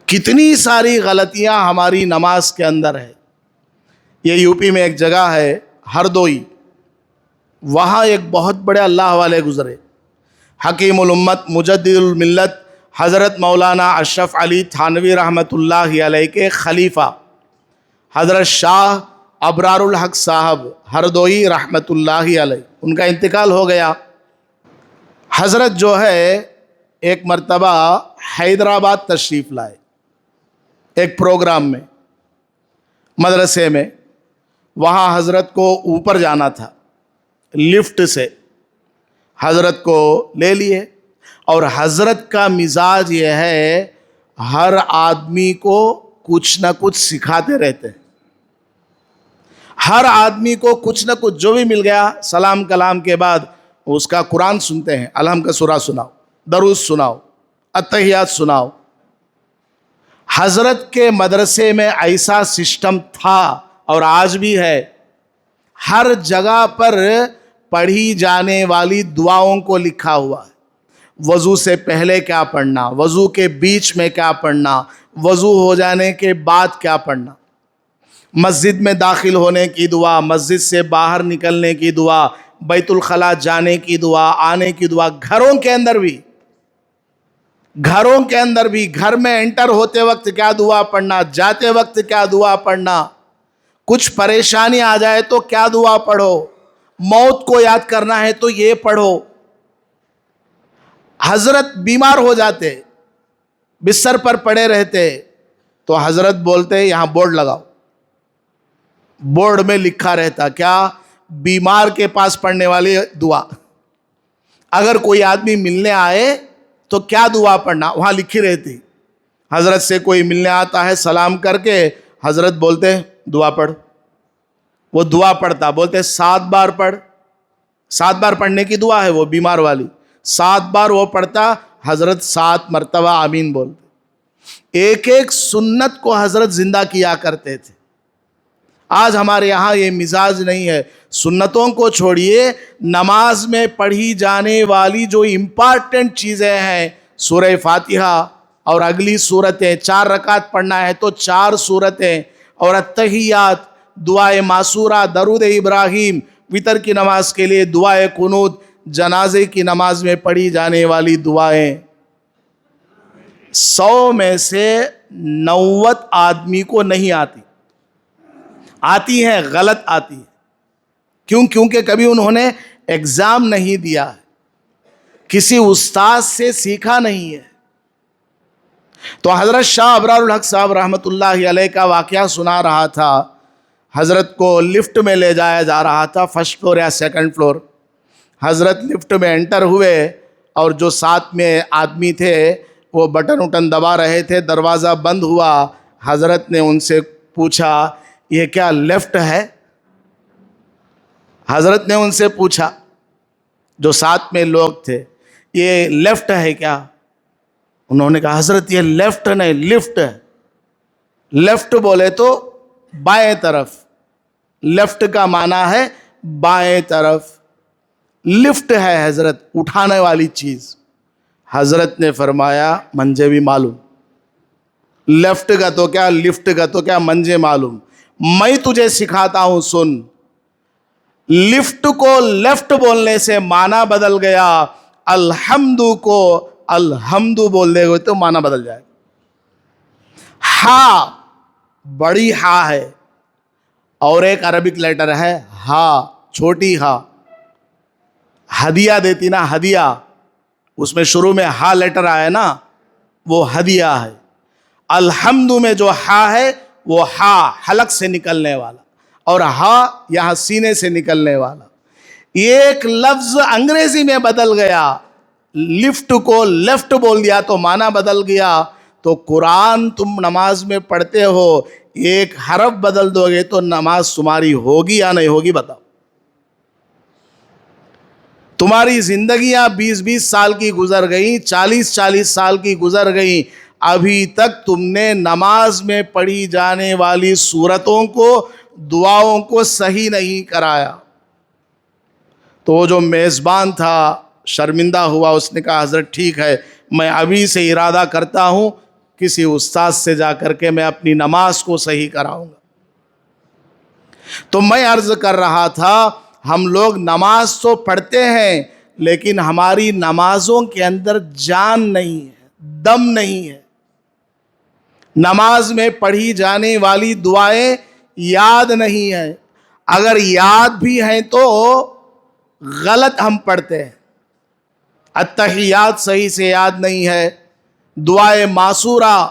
کتنی ساری غلطیاں ہماری نماز کے اندر ہے۔ یہ یو پی میں ایک جگہ ہے ہردوئی، وہاں ایک بہت بڑے اللہ والے گزرے، حکیم الامت مجدد الملت حضرت مولانا اشرف علی تھانوی رحمۃ اللہ علیہ کے خلیفہ حضرت شاہ ابرار الحق صاحب ہردوئی رحمۃ اللہ علیہ، ان کا انتقال ہو گیا۔ حضرت جو ہے ایک مرتبہ حیدرآباد تشریف لائے، ایک پروگرام میں، مدرسے میں، وہاں حضرت کو اوپر جانا تھا، لفٹ سے حضرت کو لے لیے، اور حضرت کا مزاج یہ ہے ہر آدمی کو کچھ نہ کچھ سکھاتے رہتے ہیں، ہر آدمی کو کچھ نہ کچھ جو بھی مل گیا، سلام کلام کے بعد اس کا قرآن سنتے ہیں، الحمد کا سورہ سناؤ، درود سناؤ، اتحیات سناؤ۔ حضرت کے مدرسے میں ایسا سسٹم تھا اور آج بھی ہے، ہر جگہ پر پڑھی جانے والی دعاؤں کو لکھا ہوا ہے۔ وضو سے پہلے کیا پڑھنا، وضو کے بیچ میں کیا پڑھنا، وضو ہو جانے کے بعد کیا پڑھنا، مسجد میں داخل ہونے کی دعا، مسجد سے باہر نکلنے کی دعا، بیت الخلاء جانے کی دعا، آنے کی دعا، گھروں کے اندر بھی، گھر میں انٹر ہوتے وقت کیا دعا پڑھنا، جاتے وقت کیا دعا پڑھنا، کچھ پریشانی آ جائے تو کیا دعا پڑھو، موت کو یاد کرنا ہے تو یہ پڑھو۔ حضرت بیمار ہو جاتے، بستر پر پڑے رہتے، تو حضرت بولتے یہاں بورڈ لگاؤ، بورڈ میں لکھا رہتا کیا، بیمار کے پاس پڑھنے والی دعا، اگر کوئی آدمی ملنے آئے تو کیا دعا پڑھنا، وہاں لکھی رہتی۔ حضرت سے کوئی ملنے آتا ہے، سلام کر کے حضرت بولتے دعا پڑھ، وہ دعا پڑھتا، بولتے 7 بار پڑھ، 7 بار پڑھنے کی دعا ہے وہ بیمار والی، 7 بار وہ پڑھتا، حضرت 7 مرتبہ آمین بولتے۔ ایک ایک سنت کو حضرت زندہ کیا کرتے تھے۔ آج ہمارے یہاں یہ مزاج نہیں ہے۔ سنتوں کو چھوڑیے، نماز میں پڑھی جانے والی جو امپارٹنٹ چیزیں ہیں، سورہ فاتحہ اور اگلی سورتیں، 4 رکعت پڑھنا ہے تو 4 سورتیں، اور اتحیات، دعائے معصورہ، درود ابراہیم، وتر کی نماز کے لیے دعائے قنوت، جنازے کی نماز میں پڑھی جانے والی دعائیں، 100 میں سے 90 آدمی کو نہیں آتی ہیں، غلط آتی ہے۔ کیونکہ کبھی انہوں نے ایگزام نہیں دیا ہے، کسی استاد سے سیکھا نہیں ہے۔ تو حضرت شاہ ابرار الحق صاحب رحمۃ اللہ علیہ کا واقعہ سنا رہا تھا۔ حضرت کو لفٹ میں لے جایا جا رہا تھا، فرسٹ فلور یا سیکنڈ فلور۔ حضرت لفٹ میں انٹر ہوئے، اور جو ساتھ میں آدمی تھے وہ بٹن دبا رہے تھے، دروازہ بند ہوا۔ حضرت نے ان سے پوچھا یہ کیا لیفٹ ہے؟ حضرت نے ان سے پوچھا، جو ساتھ میں لوگ تھے، یہ لیفٹ ہے کیا؟ انہوں نے کہا حضرت یہ لیفٹ نہیں، لفٹ ہے۔ لیفٹ بولے تو بائیں طرف، لیفٹ کا معنی ہے بائیں طرف، لفٹ ہے حضرت اٹھانے والی چیز۔ حضرت نے فرمایا منجھے بھی معلوم، لیفٹ کا تو کیا، لفٹ کا تو کیا، منجھے معلوم، میں تجھے سکھاتا ہوں سن۔ لفٹ کو لیفٹ بولنے سے معنی بدل گیا، الحمد کو الحمد بول دے گے تو معنی بدل جائے گا۔ ہا بڑی ہا ہے، اور ایک عربک لیٹر ہے ہا، چھوٹی ہا، ہدیہ دیتی نا، ہدیہ، اس میں شروع میں ہا لیٹر آیا نا، وہ ہدیہ ہے۔ الحمد میں جو ہا ہے وہ ہا حلق سے نکلنے والا، اور ہا یہاں سینے سے نکلنے والا۔ ایک لفظ انگریزی میں بدل گیا، لفٹ کو لیفٹ بول دیا تو معنی بدل گیا۔ تو قرآن تم نماز میں پڑھتے ہو، ایک حرف بدل دو گے تو نماز تمہاری ہوگی یا نہیں ہوگی بتاؤ؟ تمہاری زندگیاں 20-20 سال کی گزر گئیں، 40-40 سال کی گزر گئیں، ابھی تک تم نے نماز میں پڑھی جانے والی سورتوں کو، دعاؤں کو صحیح نہیں کرایا۔ تو وہ جو میزبان تھا شرمندہ ہوا، اس نے کہا حضرت ٹھیک ہے، میں ابھی سے ارادہ کرتا ہوں کسی استاد سے جا کر کے میں اپنی نماز کو صحیح کراؤں گا۔ تو میں عرض کر رہا تھا ہم لوگ نماز تو پڑھتے ہیں لیکن ہماری نمازوں کے اندر جان نہیں ہے، دم نہیں ہے۔ نماز میں پڑھی جانے والی دعائیں یاد نہیں ہیں، اگر یاد بھی ہیں تو غلط ہم پڑھتے ہیں۔ التحیات صحیح سے یاد نہیں ہے، دعائے معصورہ،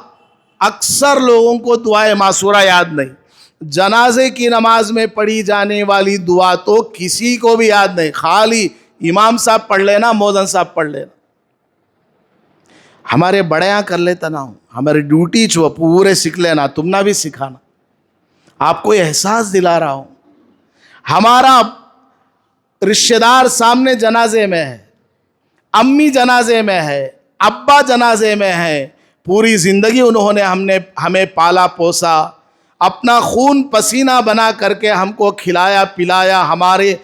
اکثر لوگوں کو دعائے معصورہ یاد نہیں۔ جنازے کی نماز میں پڑھی جانے والی دعا تو کسی کو بھی یاد نہیں، خالی امام صاحب پڑھ لینا، مؤذن صاحب پڑھ لینا۔ ہمارے بڑیاں کر لیتا نہ ہوں، ہماری ڈیوٹی چھو پورے سیکھ لینا، تم نہ بھی سکھانا۔ آپ کو احساس دلا رہا ہوں، ہمارا رشتہ دار سامنے جنازے میں ہے، امی جنازے میں ہے، ابا جنازے میں ہے، پوری زندگی انہوں نے ہمیں پالا پوسا، اپنا خون پسینہ بنا کر کے ہم کو کھلایا پلایا، ہمارے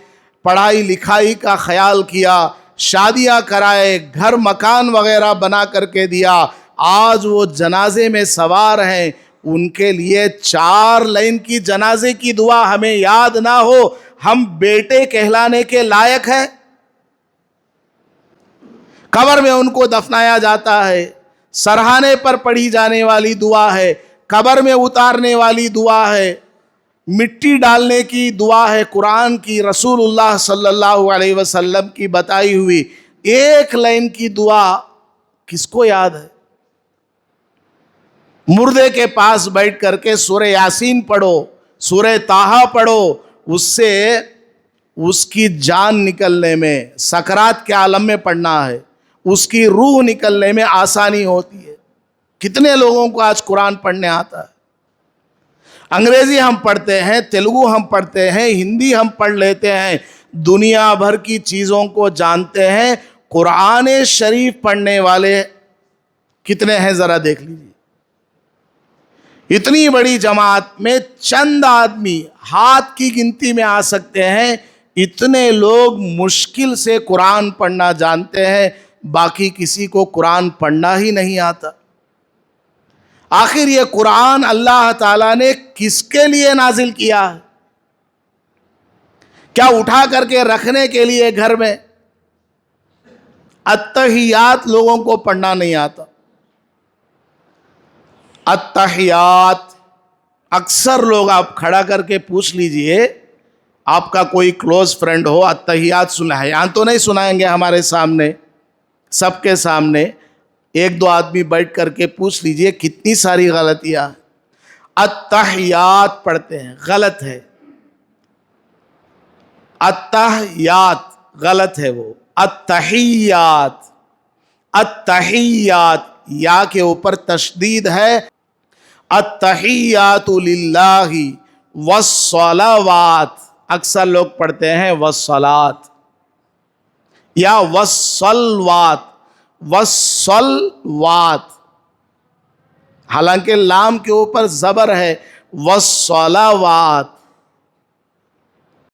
پڑھائی لکھائی کا خیال کیا، شادیاں کرائے، گھر مکان وغیرہ بنا کر کے دیا۔ آج وہ جنازے میں سوار ہیں، ان کے لیے 4 لائن کی جنازے کی دعا ہمیں یاد نہ ہو، ہم بیٹے کہلانے کے لائق ہیں؟ قبر میں ان کو دفنایا جاتا ہے، سرہانے پر پڑھی جانے والی دعا ہے، قبر میں اتارنے والی دعا ہے، مٹی ڈالنے کی دعا ہے، قرآن کی، رسول اللہ صلی اللہ علیہ وسلم کی بتائی ہوئی 1 لائن کی دعا کس کو یاد ہے؟ مردے کے پاس بیٹھ کر کے سورہ یاسین پڑھو، سورہ طٰہٰ پڑھو، اس سے اس کی جان نکلنے میں، سکرات کے عالم میں پڑھنا ہے، اس کی روح نکلنے میں آسانی ہوتی ہے۔ کتنے لوگوں کو آج قرآن پڑھنے آتا ہے؟ انگریزی ہم پڑھتے ہیں، تیلگو ہم پڑھتے ہیں، ہندی ہم پڑھ لیتے ہیں، دنیا بھر کی چیزوں کو جانتے ہیں، قرآن شریف پڑھنے والے کتنے ہیں ذرا دیکھ لیجیے۔ اتنی بڑی جماعت میں چند آدمی ہاتھ کی گنتی میں آ سکتے ہیں، اتنے لوگ مشکل سے قرآن پڑھنا جانتے ہیں، باقی کسی کو قرآن پڑھنا ہی نہیں آتا۔ آخر یہ قرآن اللہ تعالیٰ نے کس کے لیے نازل کیا ہے؟ کیا اٹھا کر کے رکھنے کے لیے گھر میں؟ التحیات لوگوں کو پڑھنا نہیں آتا۔ التحیات اکثر لوگ، آپ کھڑا کر کے پوچھ لیجئے، آپ کا کوئی کلوز فرینڈ ہو، التحیات سنا ہے؟ یہاں تو نہیں سنائیں گے ہمارے سامنے، سب کے سامنے 1-2 آدمی بیٹھ کر کے پوچھ لیجئے، کتنی ساری غلطیاں۔ التحیات پڑھتے ہیں، غلط ہے، التحیات غلط ہے، وہ التحیات، التحیات یا کے اوپر تشدید ہے۔ التحیات للہ والصلوات، اکثر لوگ پڑھتے ہیں والصلات یا والصلوات، والصلوات، حالانکہ لام کے اوپر زبر ہے، والصلوات۔